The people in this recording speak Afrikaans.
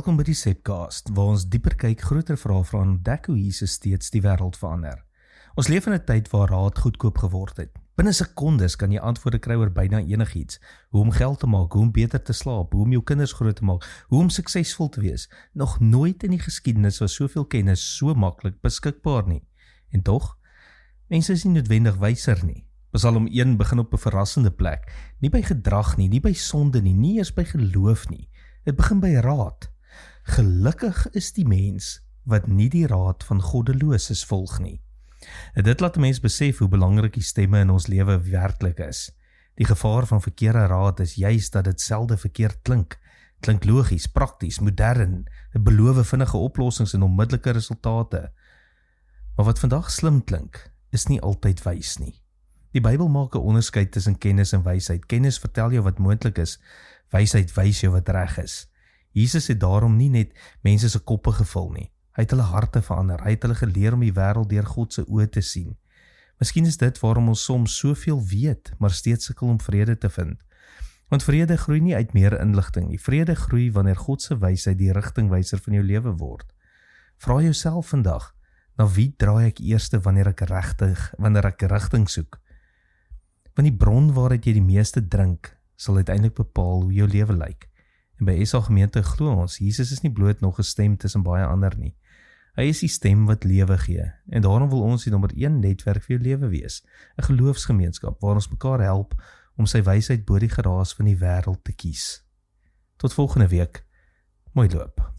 Welkom by die Sepcast, waar ons dieper kyk, groter vrae vra en ontdek hoe Jesus steeds die wêreld verander. Ons leef in 'n tyd waar raad goedkoop geword het. Binne sekondes kan jy antwoorde kry oor byna enigiets. Hoe om geld te maak, hoe om beter te slaap, hoe om jou kinders groot te maak, hoe om suksesvol te wees. Nog nooit in die geskiedenis was soveel kennis so maklik beskikbaar nie. En tog, mense is nie noodwendig wyser nie. Psalm 1 begin op 'n verrassende plek. Nie by gedrag nie, nie by sonde nie eers by geloof nie. Dit begin by raad. Gelukkig is die mens wat nie die raad van goddeloses volg nie. En dit laat 'n mens besef hoe belangrik die stemme in ons lewe werklik is. Die gevaar van verkeerde raad is juist dat dit selde verkeerd klink. Klink logies, prakties, modern, dit beloof vinnige oplossings en onmiddellike resultate. Maar wat vandag slim klink, is nie altyd wys nie. Die Bybel maak 'n onderskeid tussen kennis en wysheid. Kennis vertel jou wat moontlik is, wysheid wys jou wat reg is. Jesus het daarom nie net mense se koppe gevul nie. Hy het hulle harte verander. Hy het hulle geleer om die wêreld deur God se oë te sien. Miskien is dit waarom ons soms soveel weet, maar steeds sukkel om vrede te vind. Want vrede groei nie uit meer inligting nie. Vrede groei wanneer God se wysheid die rigtingwyser van jou lewe word. Vra jouself vandag, na wie draai ek eerste wanneer ek rigting soek? Want die bron waaruit jy die meeste drink, sal uiteindelik bepaal hoe jou lewe lyk. En by SA Gemeente glo ons, Jesus is nie bloot nog 'n stem tussen baie ander nie. Hy is die stem wat lewe gee, en daarom wil ons die nommer 1 netwerk vir jou lewe wees, 'n geloofsgemeenskap waar ons mekaar help om sy wysheid bo die geraas van die wêreld te kies. Tot volgende week, mooi loop.